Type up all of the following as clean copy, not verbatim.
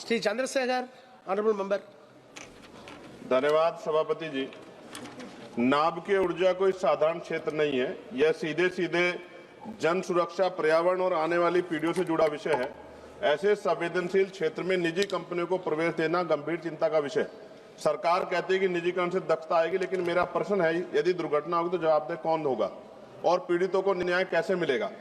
Shri Chandrashekhar, honourable member. धन्यवाद सभापति जी। नाभिकीय ऊर्जा कोई साधारण क्षेत्र नहीं है। यह सीधे सीधे जन सुरक्षा, पर्यावरण और आने वाली पीढ़ियों से जुड़ा विषय है। ऐसे संवेदनशील क्षेत्र में निजी कंपनियों को प्रवेश देना गंभीर चिंता का विषय है। सरकार कहती है कि निजीकरण से दक्षता आएगी, लेकिन मेरा प्रश्न है, यदि दुर्घटना होगी तो जवाबदेह कौन होगा और पीड़ितों को न्याय कैसे मिलेगा?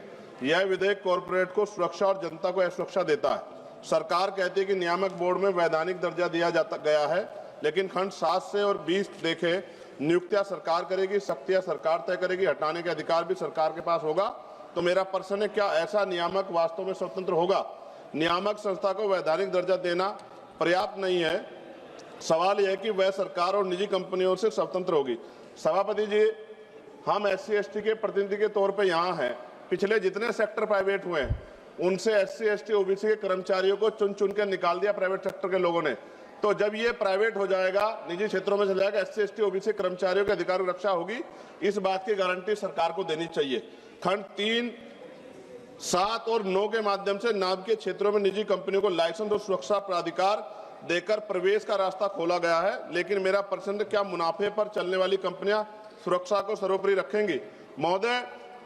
यह विधेयक कॉरपोरेट को सुरक्षा और जनता को असुरक्षा देता है। सरकार कहती है कि नियामक बोर्ड में वैधानिक दर्जा दिया गया है, लेकिन खंड 7 से और 20 देखें, नियुक्तियां सरकार करेगी, शक्तियां सरकार तय करेगी, हटाने के अधिकार भी सरकार के पास होगा। तो मेरा प्रश्न है, क्या ऐसा नियामक वास्तव में स्वतंत्र होगा? नियामक संस्था को वैधानिक दर्जा देना पर्याप्त नहीं है। सवाल यह है कि वह सरकार और निजी कंपनियों से स्वतंत्र होगी। सभापति जी, हम SC/ST के प्रतिनिधि के तौर पर यहाँ हैं। पिछले जितने सेक्टर प्राइवेट हुए हैं, उनसे SC/ST OBC के कर्मचारियों को चुन चुन के निकाल दिया प्राइवेट सेक्टर के लोगों ने। तो जब ये प्राइवेट हो जाएगा, निजी क्षेत्रों में चला जाएगा, SC/ST OBC कर्मचारियों के अधिकार की रक्षा होगी, इस बात की गारंटी सरकार को देनी चाहिए। खंड 3, 7 और 9 के माध्यम से नाभिकीय क्षेत्रों में निजी कंपनियों को लाइसेंस और सुरक्षा प्राधिकार देकर प्रवेश का रास्ता खोला गया है, लेकिन मेरा प्रश्न, क्या मुनाफे पर चलने वाली कंपनियां सुरक्षा को सर्वोपरि रखेंगी? महोदय,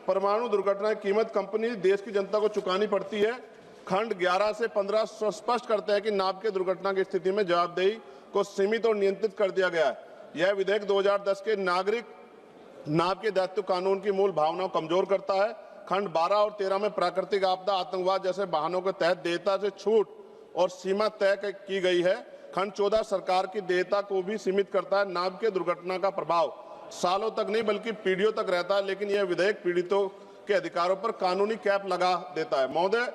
परमाणु दुर्घटना की कीमत कंपनी देश की जनता को चुकानी पड़ती है। खंड 11 से 15 स्पष्ट करते हैं कि नाभिकीय दुर्घटना की स्थिति में जवाबदेही को सीमित और नियंत्रित कर दिया गया है। यह विधेयक 2010 के नागरिक नाभिकीय दायित्व कानून की मूल भावनाओं को कमजोर करता है। खंड 12 और 13 में प्राकृतिक आपदा, आतंकवाद जैसे वाहनों के तहत देयता से छूट और सीमा तय की गई है। खंड 14 सरकार की देयता को भी सीमित करता है। नाभिकीय दुर्घटना का प्रभाव सालों तक नहीं बल्कि पीढ़ियों तक रहता है, लेकिन यह विधेयक पीड़ितों के अधिकारों पर कानूनी कैप लगा देता है। महोदय,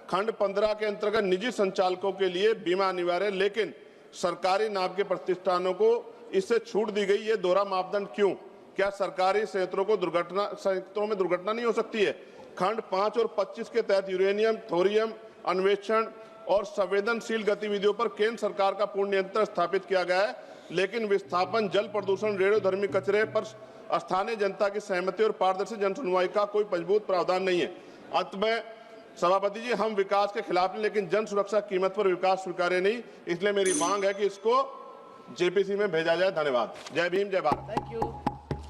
खंड 15 के अंतर्गत निजी संचालकों के लिए बीमा अनिवार्य है, लेकिन सरकारी नाभिकीय प्रतिष्ठानों को इससे छूट दी गई। ये दोहरा मापदंड क्यों? क्या सरकारी संयंत्रों में दुर्घटना नहीं हो सकती है? खंड 5 और 25 के तहत यूरेनियम, थोरियम अन्वेषण और संवेदनशील गतिविधियों पर केंद्र सरकार का पूर्ण नियंत्रण स्थापित किया गया है, लेकिन विस्थापन, जल प्रदूषण, रेडियोधर्मी कचरे पर स्थानीय जनता की सहमति और पारदर्शी जन सुनवाई का कोई मजबूत प्रावधान नहीं है। अंत में सभापति जी, हम विकास के खिलाफ नहीं, लेकिन जन सुरक्षा कीमत पर विकास स्वीकार्य नहीं। इसलिए मेरी मांग है कि इसको JPC में भेजा जाए। धन्यवाद। जय भीम, जय भारत। Thank you.